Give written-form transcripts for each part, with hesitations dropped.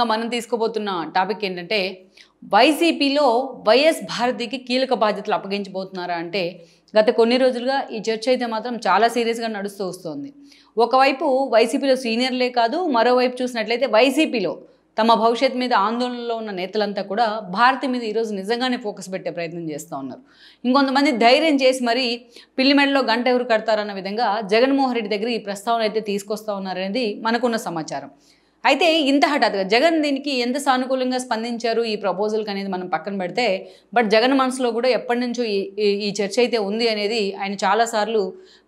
మనం తీసుకోబోతున్న టాపిక్ ఏంటంటే వైసీపీలో వైఎస్ భారతికి కీలక బాధ్యతలు అప్పగించబోతున్నారా అంటే గత కొన్ని రోజులుగా ఈ చర్చ అయితే మాత్రం చాలా సీరియస్గా నడుస్తూ వస్తుంది. ఒకవైపు వైసీపీలో సీనియర్లే కాదు, మరోవైపు చూసినట్లయితే వైసీపీలో తమ భవిష్యత్తు మీద ఆందోళనలో ఉన్న నేతలంతా కూడా భారతి మీద ఈరోజు నిజంగానే ఫోకస్ పెట్టే ప్రయత్నం చేస్తూ ఉన్నారు. ఇంకొంతమంది ధైర్యం చేసి మరి పిల్లి మెడలో గంట ఎవరు కడతారన్న విధంగా జగన్మోహన్ రెడ్డి దగ్గర ఈ ప్రస్తావన అయితే తీసుకొస్తా ఉన్నారనేది మనకున్న సమాచారం. అయితే ఇంత హఠాత్తుగా జగన్ దీనికి ఎంత సానుకూలంగా స్పందించారు ఈ ప్రపోజల్కి అనేది మనం పక్కన పెడితే, బట్ జగన్ మనసులో కూడా ఎప్పటి నుంచో ఈ చర్చ అయితే ఉంది అనేది ఆయన చాలాసార్లు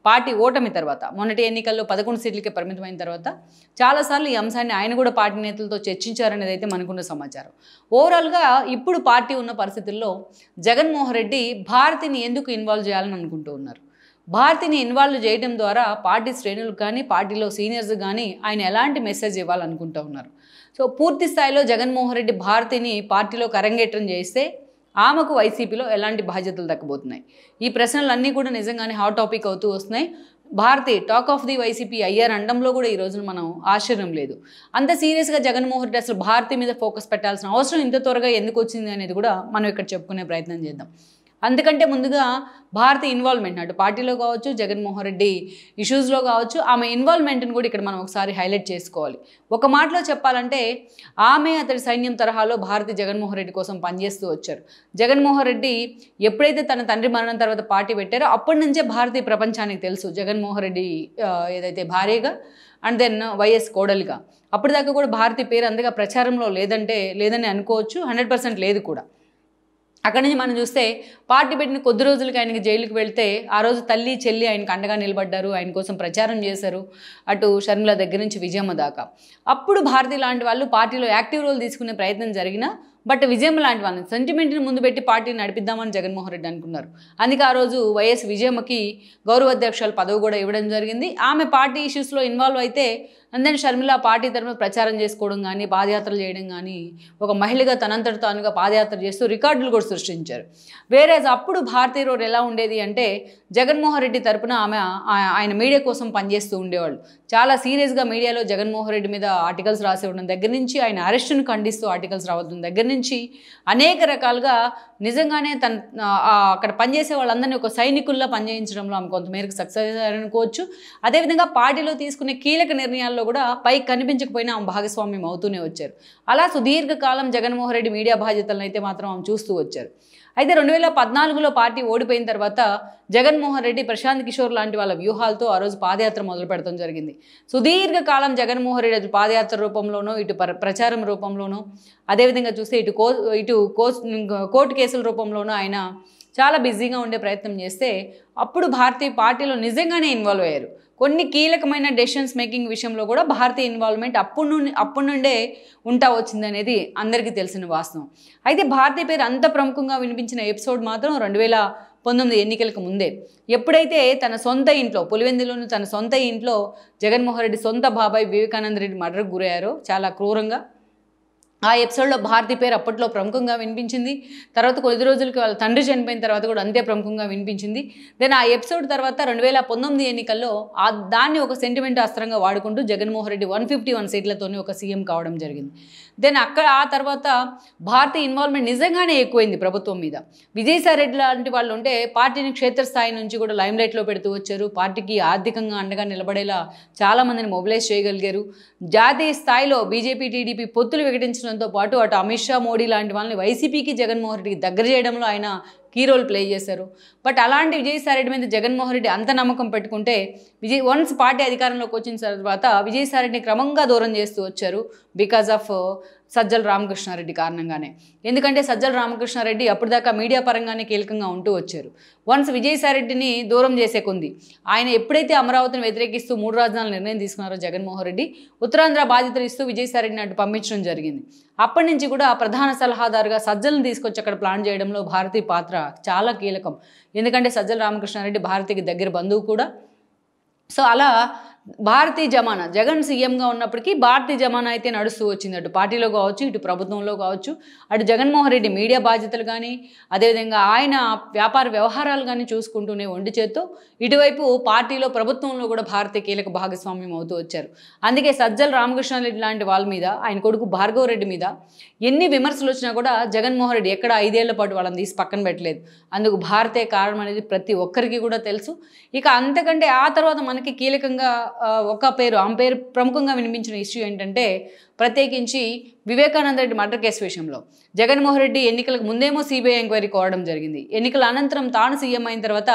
పార్టీ ఓటమి తర్వాత, మొన్నటి ఎన్నికల్లో 11 సీట్లకే పరిమితమైన తర్వాత చాలాసార్లు ఈ అంశాన్ని ఆయన కూడా పార్టీ నేతలతో చర్చించారనేది అయితే మనకున్న సమాచారం. ఓవరాల్గా ఇప్పుడు పార్టీ ఉన్న పరిస్థితుల్లో జగన్మోహన్ రెడ్డి భారతిని ఎందుకు ఇన్వాల్వ్ చేయాలని అనుకుంటూ ఉన్నారు. భారతిని ఇన్వాల్వ్ చేయడం ద్వారా పార్టీ శ్రేణులకు కానీ పార్టీలో సీనియర్స్ కానీ ఆయన ఎలాంటి మెసేజ్ ఇవ్వాలనుకుంటూ ఉన్నారు. సో పూర్తి స్థాయిలో జగన్మోహన్ రెడ్డి భారతిని పార్టీలో కరంగేట్రం చేస్తే ఆమెకు వైసీపీలో ఎలాంటి బాధ్యతలు దక్కబోతున్నాయి? ఈ ప్రశ్నలన్నీ కూడా నిజంగానే హాట్ టాపిక్ అవుతూ వస్తున్నాయి. Bharathi talk of the YCP అయ్యారు అనడంలో కూడా ఈ రోజున మనం ఆశ్చర్యం లేదు. అంత సీరియస్గా జగన్మోహన్ రెడ్డి అసలు భారతి మీద ఫోకస్ పెట్టాల్సిన అవసరం ఇంత త్వరగా ఎందుకు వచ్చింది అనేది కూడా మనం ఇక్కడ చెప్పుకునే ప్రయత్నం చేద్దాం. అందుకంటే ముందుగా భారతి ఇన్వాల్వ్మెంట్ అటు పార్టీలో కావచ్చు, జగన్మోహన్ రెడ్డి ఇష్యూస్లో కావచ్చు, ఆమె ఇన్వాల్వ్మెంట్ని కూడా ఇక్కడ మనం ఒకసారి హైలైట్ చేసుకోవాలి. ఒక మాటలో చెప్పాలంటే ఆమె అతడి సైన్యం తరహాలో భారతి జగన్మోహన్ రెడ్డి కోసం పనిచేస్తూ వచ్చారు. జగన్మోహన్ రెడ్డి ఎప్పుడైతే తన తండ్రి మరణం తర్వాత పార్టీ పెట్టారో అప్పటి నుంచే భారతి ప్రపంచానికి తెలుసు జగన్మోహన్ రెడ్డి ఏదైతే భార్యగా అండ్ దెన్ వైఎస్ కోడలిగా. అప్పటిదాకా కూడా భారతి పేరు అంతగా ప్రచారంలో లేదని అనుకోవచ్చు, 100% లేదు కూడా. అక్కడి నుంచి మనం చూస్తే పార్టీ పెట్టిన కొద్ది రోజులకి ఆయనకి జైలుకి వెళ్తే ఆ రోజు తల్లి చెల్లి ఆయనకు అండగా నిలబడ్డారు, ఆయన కోసం ప్రచారం చేశారు, అటు షర్మిల దగ్గర నుంచి విజయమ్మ దాకా. అప్పుడు భారతి లాంటి వాళ్ళు పార్టీలో యాక్టివ్ రోల్ తీసుకునే ప్రయత్నం జరిగినా బట్ విజయమ్మ లాంటి వాళ్ళని సెంటిమెంట్ని ముందు పెట్టి పార్టీని నడిపిద్దామని జగన్మోహన్ రెడ్డి అనుకున్నారు. అందుకే ఆ రోజు వైఎస్ విజయమ్మకి గౌరవ అధ్యక్షుల పదవి కూడా ఇవ్వడం జరిగింది. ఆమె పార్టీ ఇష్యూస్లో ఇన్వాల్వ్ అయితే అందరినీ షర్మిల పార్టీ తరఫున ప్రచారం చేసుకోవడం కానీ, పాదయాత్రలు చేయడం కానీ, ఒక మహిళగా తనంతట తానుగా పాదయాత్ర చేస్తూ రికార్డులు కూడా సృష్టించారు. వేరేజ్ అప్పుడు భారతీయ రోడ్ ఎలా ఉండేది అంటే జగన్మోహన్ రెడ్డి తరపున ఆయన మీడియా కోసం పనిచేస్తూ ఉండేవాళ్ళు. చాలా సీరియస్గా మీడియాలో జగన్మోహన్ రెడ్డి మీద ఆర్టికల్స్ రాసివ్వడం దగ్గర నుంచి, ఆయన అరెస్టును ఖండిస్తూ ఆర్టికల్స్ రావడం దగ్గర నుంచి అనేక రకాలుగా నిజంగానే అక్కడ పనిచేసే వాళ్ళందరినీ ఒక సైనికుల్లా పనిచేయించడంలో ఆమె కొంతమేరకు సక్సెస్ అనుకోవచ్చు. అదేవిధంగా పార్టీలో తీసుకునే కీలక నిర్ణయాల్లో కూడా పైకి కనిపించకపోయినా ఆమె భాగస్వామ్యం అవుతూనే వచ్చారు. అలా సుదీర్ఘకాలం జగన్మోహన్ రెడ్డి మీడియా బాధ్యతలను అయితే మాత్రం ఆమె చూస్తూ వచ్చారు. అయితే 2014లో పార్టీ ఓడిపోయిన తర్వాత జగన్మోహన్ రెడ్డి, ప్రశాంత్ కిషోర్ లాంటి వాళ్ళ వ్యూహాలతో ఆ రోజు పాదయాత్ర మొదలు పెడతాం జరిగింది. సుదీర్ఘకాలం జగన్మోహన్ రెడ్డి పాదయాత్ర రూపంలోనూ, ఇటు ప్రచారం రూపంలోనూ, అదేవిధంగా చూస్తే ఇటు కోర్టు కేసుల రూపంలోనూ ఆయన చాలా బిజీగా ఉండే ప్రయత్నం చేస్తే అప్పుడు భారతీయ పార్టీలో నిజంగానే ఇన్వాల్వ్ అయ్యారు. కొన్ని కీలకమైన డెసిషన్స్ మేకింగ్ విషయంలో కూడా భారతీయ ఇన్వాల్వ్మెంట్ అప్పటి నుండే ఉంటా వచ్చింది అనేది అందరికీ తెలిసిన వాస్తవం. అయితే భారతీయ పేరు అంత ప్రముఖంగా వినిపించిన ఎపిసోడ్ మాత్రం 2019 ఎన్నికలకు ముందే. ఎప్పుడైతే తన సొంత ఇంట్లో, పులివెందులోని తన సొంత ఇంట్లో జగన్మోహన్ రెడ్డి సొంత బాబాయ్ వివేకానంద రెడ్డి మర్డర్కు గురయ్యారో చాలా క్రూరంగా, ఆ ఎపిసోడ్లో భారతి పేరు అప్పట్లో ప్రముఖంగా వినిపించింది. తర్వాత కొద్ది రోజులకి వాళ్ళ తండ్రి చనిపోయిన తర్వాత కూడా అంతే ప్రముఖంగా వినిపించింది. దెన్ ఆ ఎపిసోడ్ తర్వాత 2019 ఎన్నికల్లో దాన్ని ఒక సెంటిమెంట్ అస్త్రంగా వాడుకుంటూ జగన్మోహన్ రెడ్డి 151 సీట్లతోనే ఒక సీఎం కావడం జరిగింది. దెన్ ఆ తర్వాత భారతి ఇన్వాల్వ్మెంట్ నిజంగానే ఎక్కువైంది ప్రభుత్వం మీద. విజయసాయి రెడ్డి లాంటి వాళ్ళు ఉంటే పార్టీని క్షేత్రస్థాయి నుంచి కూడా లైమ్లైట్లో పెడుతూ వచ్చారు. పార్టీకి ఆర్థికంగా అండగా నిలబడేలా చాలామందిని మొబిలైజ్ చేయగలిగారు. జాతీయ స్థాయిలో బీజేపీ, టీడీపీ పొత్తులు వికటించడంతో పాటు అటు అమిత్ షా, మోడీ లాంటి వాళ్ళని వైసీపీకి, జగన్మోహన్ రెడ్డికి దగ్గర చేయడంలో ఆయన కీ రోల్ ప్లే చేశారు. బట్ అలాంటి విజయసాయి రెడ్డి మీద జగన్మోహన్ రెడ్డి అంత నమ్మకం పెట్టుకుంటే వన్స్ పార్టీ అధికారంలోకి వచ్చిన తర్వాత విజయసాయి రెడ్డిని క్రమంగా దూరం చేస్తూ వచ్చారు బికాజ్ ఆఫ్ సజ్జల రామకృష్ణారెడ్డి కారణంగానే. ఎందుకంటే సజ్జల రామకృష్ణారెడ్డి అప్పటిదాకా మీడియా పరంగానే కీలకంగా ఉంటూ వచ్చారు. వన్స్ విజయసాయి రెడ్డిని దూరం చేసే కొంది ఆయన ఎప్పుడైతే అమరావతిని వ్యతిరేకిస్తూ 3 రాజధానుల నిర్ణయం తీసుకున్నారో జగన్మోహన్ రెడ్డి, ఉత్తరాంధ్ర బాధ్యతలు ఇస్తూ విజయసాయి రెడ్డిని అటు పంపించడం జరిగింది. అప్పటి నుంచి కూడా ప్రధాన సలహాదారుగా సజ్జలను తీసుకొచ్చి అక్కడ ప్లాన్ చేయడంలో భారతీ పాత్ర చాలా కీలకం. ఎందుకంటే సజ్జల రామకృష్ణారెడ్డి భారతికి దగ్గర బంధువు కూడా. సో అలా భారతీయ జమానా జగన్ సీఎంగా ఉన్నప్పటికీ భారతీయ జమానా అయితే నడుస్తూ వచ్చింది. అటు పార్టీలో కావచ్చు, ఇటు ప్రభుత్వంలో కావచ్చు. అటు జగన్మోహన్ రెడ్డి మీడియా బాధ్యతలు కానీ, అదేవిధంగా ఆయన వ్యాపార వ్యవహారాలు కానీ చూసుకుంటూనే ఒంటి చేత్తో ఇటువైపు పార్టీలో ప్రభుత్వంలో కూడా భారతీయ కీలక భాగస్వామ్యం అవుతూ వచ్చారు. అందుకే సజ్జల రామకృష్ణారెడ్డి లాంటి వాళ్ళ మీద, ఆయన కొడుకు భార్గవ రెడ్డి మీద ఎన్ని విమర్శలు వచ్చినా కూడా జగన్మోహన్ రెడ్డి ఎక్కడ 5 ఏళ్ల పాటు వాళ్ళని తీసి పక్కన పెట్టలేదు. అందుకు భారతే కారణం అనేది ప్రతి ఒక్కరికి కూడా తెలుసు. ఇక అంతకంటే ఆ తర్వాత మనకి కీలకంగా ఒక పేరు, ఆమె పేరు ప్రముఖంగా వినిపించిన ఇష్యూ ఏంటంటే, ప్రత్యేకించి వివేకానంద రెడ్డి మర్డర్ కేసు విషయంలో జగన్మోహన్ రెడ్డి ఎన్నికలకు ముందేమో సిబిఐ ఎంక్వైరీ కోవడం జరిగింది. ఎన్నికల అనంతరం తాను సీఎం అయిన తర్వాత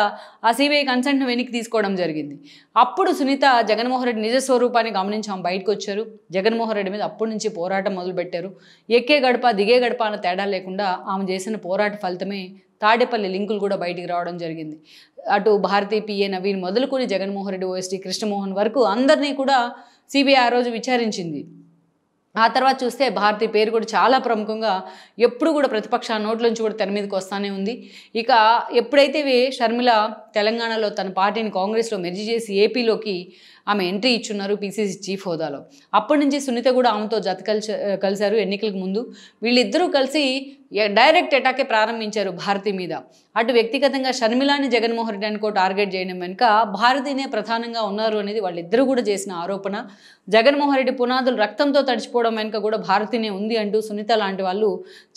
ఆ సిబిఐ కన్సెంట్ను వెనక్కి తీసుకోవడం జరిగింది. అప్పుడు సునీత జగన్మోహన్ రెడ్డి నిజ స్వరూపాన్ని గమనించి ఆమె బయటకు వచ్చారు. జగన్మోహన్ రెడ్డి మీద అప్పటి నుంచి పోరాటం మొదలుపెట్టారు. ఎక్కే గడప దిగే గడప అన్న తేడా లేకుండా ఆమె చేసిన పోరాట ఫలితమే తాడేపల్లి లింకులు కూడా బయటికి రావడం జరిగింది. అటు భారతీయ పిఏ నవీన్ మొదలుకొని జగన్మోహన్ రెడ్డి, ఓఎస్టీ కృష్ణమోహన్ వరకు అందరినీ కూడా సిబిఐ ఆ రోజు విచారించింది. ఆ తర్వాత చూస్తే భారతీయ పేరు కూడా చాలా ప్రముఖంగా ఎప్పుడు కూడా ప్రతిపక్ష నోట్లోంచి కూడా తెర మీదకి వస్తూనే ఉంది. ఇక ఎప్పుడైతే షర్మిల తెలంగాణలో తన పార్టీని కాంగ్రెస్లో మెర్జీ చేసి ఏపీలోకి ఆమె ఎంట్రీ ఇచ్చున్నారు పీసీసీ చీఫ్ హోదాలో, అప్పటి నుంచి సునీత కూడా ఆమెతో జత కలిశారు. ఎన్నికలకు ముందు వీళ్ళిద్దరూ కలిసి డైరెక్ట్ అటాకే ప్రారంభించారు భారతి మీద. అటు వ్యక్తిగతంగా షర్మిలాని జగన్మోహన్ రెడ్డి అనుకో టార్గెట్ చేయడం వెనుక భారతీనే ప్రధానంగా ఉన్నారు అనేది వాళ్ళిద్దరూ కూడా చేసిన ఆరోపణ. జగన్మోహన్ రెడ్డి పునాదులు రక్తంతో తడిచిపోవడం వెనుక కూడా భారతీనే ఉంది అంటూ సునీత లాంటి వాళ్ళు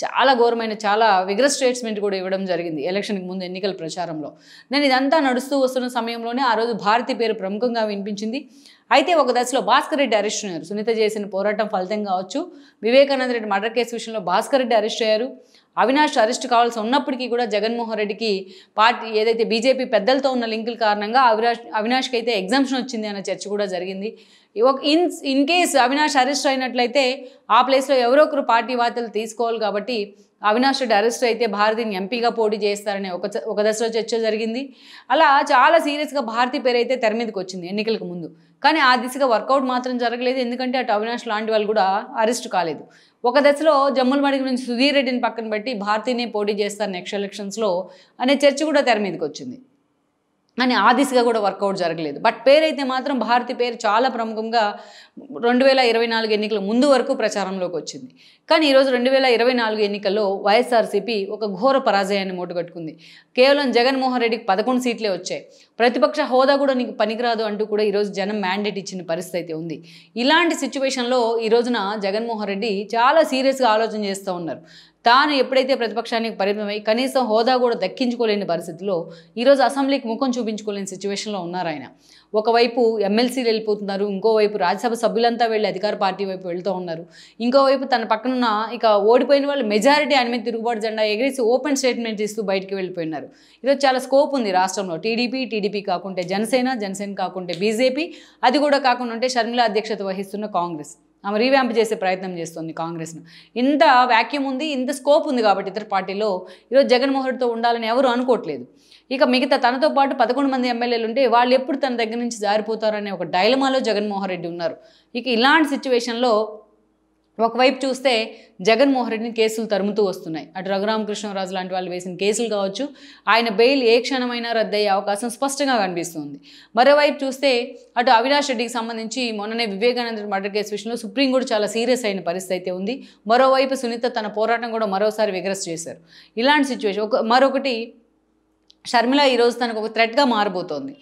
చాలా ఘోరమైన, చాలా విగ్రస్ స్టేట్మెంట్ కూడా ఇవ్వడం జరిగింది ఎలక్షన్కి ముందు ఎన్నికల ప్రచారంలో. నేను ఇదంతా నడుస్తూ వస్తున్న సమయంలోనే ఆ రోజు భారతి పేరు ప్రముఖంగా వినిపించింది. అయితే ఒక దశలో భాస్కర్ రెడ్డి అరెస్ట్ అయ్యారు. సునీత చేసిన పోరాటం ఫలితం కావచ్చు, వివేకానంద రెడ్డి మర్డర్ కేసు విషయంలో భాస్కర్ రెడ్డి అరెస్ట్ అయ్యారు. అవినాష్ అరెస్ట్ కావాల్సి ఉన్నప్పటికీ కూడా జగన్మోహన్ రెడ్డికి పార్టీ ఏదైతే బీజేపీ పెద్దలతో ఉన్న లింకుల కారణంగా అవినాష్కి అయితే ఎగ్జామ్షన్ వచ్చింది అనే చర్చ కూడా జరిగింది. ఇన్ కేస్ అవినాష్ అరెస్ట్ అయినట్లయితే ఆ ప్లేస్లో ఎవరో ఒకరు పార్టీ వార్తలు తీసుకోవాలి కాబట్టి అవినాష్ రెడ్డి అరెస్ట్ అయితే భారతిని ఎంపీగా పోటీ చేస్తారనే ఒక దశలో చర్చ జరిగింది. అలా చాలా సీరియస్గా భారతి పేరు అయితే తెర మీదకి వచ్చింది ఎన్నికలకు ముందు. కానీ ఆ దిశగా వర్కౌట్ మాత్రం జరగలేదు. ఎందుకంటే అటు అవినాష్ లాంటి వాళ్ళు కూడా అరెస్ట్ కాలేదు. ఒక దశలో జమ్ములమడికి నుంచి సుధీర్ రెడ్డిని పక్కన పెట్టి భారతిని పోటీ చేస్తారు నెక్స్ట్ ఎలక్షన్స్లో అనే చర్చ కూడా తెర మీదకి వచ్చింది. అని ఆ దిశగా కూడా వర్కౌట్ జరగలేదు. బట్ పేరైతే మాత్రం భారతి పేరు చాలా ప్రముఖంగా 2024 ఎన్నికల ముందు వరకు ప్రచారంలోకి వచ్చింది. కానీ ఈరోజు 2024 ఎన్నికల్లో వైఎస్ఆర్సీపీ ఒక ఘోర పరాజయాన్ని మూటగట్టుకుంది. కేవలం జగన్మోహన్ రెడ్డికి 11 సీట్లే వచ్చాయి. ప్రతిపక్ష హోదా కూడా నీకు పనికిరాదు అంటూ కూడా ఈరోజు జనం మ్యాండేట్ ఇచ్చిన పరిస్థితి అయితే ఉంది. ఇలాంటి సిచ్యువేషన్లో ఈ రోజున జగన్మోహన్ రెడ్డి చాలా సీరియస్గా ఆలోచన చేస్తూ ఉన్నారు. తాను ఎప్పుడైతే ప్రతిపక్షానికి పరిమితమై కనీసం హోదా కూడా దక్కించుకోలేని పరిస్థితిలో ఈరోజు అసెంబ్లీకి ముఖం చూపించుకోలేని సిచ్యువేషన్లో ఉన్నారు ఆయన. ఒకవైపు ఎమ్మెల్సీలు వెళ్ళిపోతున్నారు, ఇంకోవైపు రాజ్యసభ సభ్యులంతా వెళ్ళి అధికార పార్టీ వైపు వెళ్తూ ఉన్నారు. ఇంకోవైపు తన పక్కనున్న ఇక ఓడిపోయిన వాళ్ళు మెజారిటీ ఆయన మీద తిరుగుబాటు జెండా ఎగిరేసి ఓపెన్ స్టేట్మెంట్ ఇస్తూ బయటికి వెళ్ళిపోయినారు. ఈరోజు చాలా స్కోప్ ఉంది రాష్ట్రంలో. టీడీపీ కాకుంటే జనసేన కాకుంటే బీజేపీ, అది కూడా కాకుండా ఉంటే షర్మిల అధ్యక్షత వహిస్తున్న కాంగ్రెస్. ఆమె రీవ్యాంప్ చేసే ప్రయత్నం చేస్తుంది కాంగ్రెస్ను. ఇంత వ్యాక్యూమ్ ఉంది, ఇంత స్కోప్ ఉంది కాబట్టి ఇతర పార్టీలో ఈరోజు జగన్మోహన్ రెడ్డితో ఉండాలని ఎవరు అనుకోవట్లేదు. ఇక మిగతా తనతో పాటు 11 మంది ఎమ్మెల్యేలు ఉంటే వాళ్ళు ఎప్పుడు తన దగ్గర నుంచి జారిపోతారనే ఒక డైలమాలో జగన్మోహన్ రెడ్డి ఉన్నారు. ఇక ఇలాంటి సిచ్యువేషన్లో ఒకవైపు చూస్తే జగన్మోహన్ రెడ్డిని కేసులు తరుముతూ వస్తున్నాయి. అటు రఘురామకృష్ణరాజు లాంటి వాళ్ళు వేసిన కేసులు కావచ్చు, ఆయన బెయిల్ ఏ క్షణమైనా రద్దయ్యే అవకాశం స్పష్టంగా కనిపిస్తుంది. మరోవైపు చూస్తే అటు అవినాష్ రెడ్డికి సంబంధించి మొన్ననే వివేకానంద మర్డర్ కేసు విషయంలో సుప్రీం కూడా చాలా సీరియస్ అయిన పరిస్థితి అయితే ఉంది. మరోవైపు సునీత తన పోరాటం కూడా మరోసారి విగ్రస్ చేశారు. ఇలాంటి సిచ్యువేషన్ మరొకటి షర్మిల ఈరోజు తనకు ఒక థ్రెట్గా మారబోతోంది.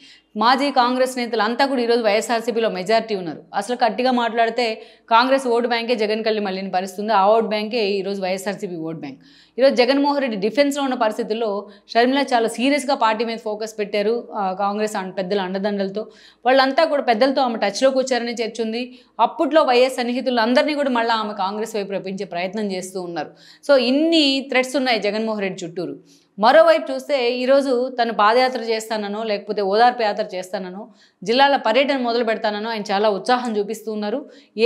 మాజీ కాంగ్రెస్ నేతలు అంతా కూడా ఈరోజు వైఎస్ఆర్సీపీలో మెజారిటీ ఉన్నారు. అసలు గట్టిగా మాట్లాడితే కాంగ్రెస్ ఓటు బ్యాంకే జగన్ కళ్ళి మళ్ళీని పరిస్థితుంది. ఆ ఓటు బ్యాంకే ఈరోజు వైఎస్ఆర్సీపీ ఓటు బ్యాంక్. ఈరోజు జగన్మోహన్ రెడ్డి డిఫెన్స్లో ఉన్న పరిస్థితుల్లో షర్మిల చాలా సీరియస్గా పార్టీ మీద ఫోకస్ పెట్టారు. కాంగ్రెస్ పెద్దల అండదండలతో వాళ్ళంతా కూడా పెద్దలతో ఆమె టచ్లోకి వచ్చారని చర్చ ఉంది. అప్పట్లో వైఎస్ సన్నిహితులు అందరినీ కూడా మళ్ళీ ఆమె కాంగ్రెస్ వైపు రప్పించే ప్రయత్నం చేస్తూ ఉన్నారు. సో ఇన్ని థ్రెట్స్ ఉన్నాయి జగన్మోహన్ రెడ్డి చుట్టూరు. మరోవైపు చూస్తే ఈరోజు తను పాదయాత్ర చేస్తానో లేకపోతే ఓదార్పు యాత్ర చేస్తానో జిల్లాల పర్యటన మొదలు పెడతానో ఆయన చాలా ఉత్సాహం చూపిస్తూ ఉన్నారు.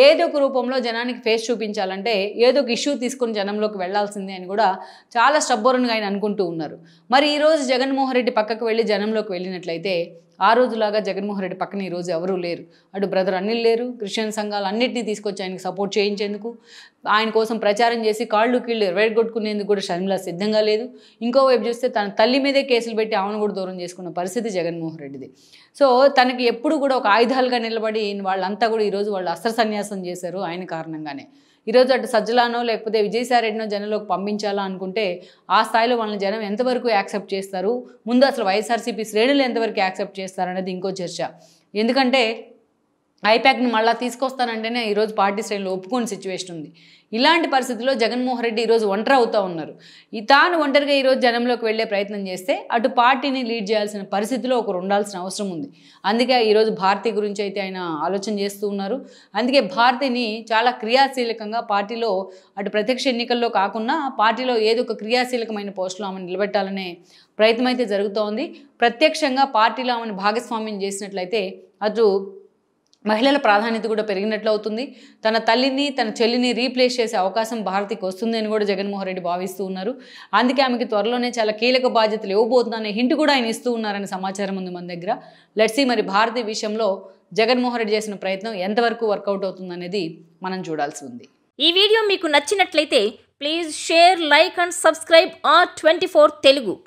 ఏదో ఒక రూపంలో జనానికి ఫేస్ చూపించాలంటే ఏదో ఒక ఇష్యూ తీసుకుని జనంలోకి వెళ్లాల్సిందే అని కూడా చాలా స్టబ్బోరన్గా ఆయన అనుకుంటూ ఉన్నారు. మరి ఈరోజు జగన్మోహన్ రెడ్డి పక్కకు వెళ్ళి జనంలోకి వెళ్ళినట్లయితే ఆ రోజులాగా జగన్మోహన్ రెడ్డి పక్కన ఈరోజు ఎవరూ లేరు. అటు బ్రదర్ అనిల్ లేరు, క్రిస్టియన్ సంఘాలు అన్నింటినీ తీసుకొచ్చి ఆయనకు సపోర్ట్ చేయించేందుకు, ఆయన కోసం ప్రచారం చేసి కాళ్ళు కీళ్ళు ఎరవేగొట్టుకునేందుకు కూడా షర్మిల సిద్ధంగా లేదు. ఇంకోవైపు చూస్తే తన తల్లి మీదే కేసులు పెట్టి ఆమెను కూడా దూరం చేసుకున్న పరిస్థితి జగన్మోహన్ రెడ్డిది. సో తనకి ఎప్పుడు కూడా ఒక ఆయుధాలుగా నిలబడి వాళ్ళంతా కూడా ఈరోజు వాళ్ళు అస్త్ర సన్యాసం చేశారు ఆయన కారణంగానే. ఈరోజు అటు సజ్జలానో లేకపోతే విజయసాయిరెడ్డినో జనంలోకి పంపించాలా అనుకుంటే ఆ స్థాయిలో వాళ్ళని జనం ఎంతవరకు యాక్సెప్ట్ చేస్తారు, ముందు అసలు వైఎస్ఆర్సీపీ శ్రేణులు ఎంతవరకు యాక్సెప్ట్ చేస్తారు అనేది ఇంకో చర్చ. ఎందుకంటే ఐపాక్ని మళ్ళీ తీసుకొస్తానంటేనే ఈరోజు పార్టీ శ్రేణులు ఒప్పుకోని సిచ్యువేషన్ ఉంది. ఇలాంటి పరిస్థితుల్లో జగన్మోహన్ రెడ్డి ఈరోజు ఒంటరి అవుతూ ఉన్నారు. తాను ఒంటరిగా ఈరోజు జనంలోకి వెళ్ళే ప్రయత్నం చేస్తే అటు పార్టీని లీడ్ చేయాల్సిన పరిస్థితిలో ఒకరు ఉండాల్సిన అవసరం ఉంది. అందుకే ఈరోజు భారతి గురించి అయితే ఆయన ఆలోచన చేస్తూ ఉన్నారు. అందుకే భారతిని చాలా క్రియాశీలకంగా పార్టీలో అటు ప్రత్యక్ష ఎన్నికల్లో కాకుండా పార్టీలో ఏదో ఒక క్రియాశీలకమైన పోస్టులో ఆమెను నిలబెట్టాలనే ప్రయత్నం అయితే జరుగుతోంది. ప్రత్యక్షంగా పార్టీలో ఆమెను భాగస్వామ్యం చేసినట్లయితే అటు మహిళల ప్రాధాన్యత కూడా పెరిగినట్లు అవుతుంది. తన తల్లిని తన చెల్లిని రీప్లేస్ చేసే అవకాశం భారతికి వస్తుంది అని కూడా జగన్మోహన్ రెడ్డి భావిస్తూ ఉన్నారు. అందుకే ఆమెకి త్వరలోనే చాలా కీలక బాధ్యతలు ఇవ్వబోతుందనే హింట్ కూడా ఆయన ఇస్తూ ఉన్నారని సమాచారం ఉంది మన దగ్గర. లెట్స్ సీ మరి భారతి విషయంలో జగన్మోహన్ రెడ్డి చేసిన ప్రయత్నం ఎంతవరకు వర్కౌట్ అవుతుందనేది మనం చూడాల్సి ఉంది. ఈ వీడియో మీకు నచ్చినట్లయితే please share, like and subscribe R24 Telugu.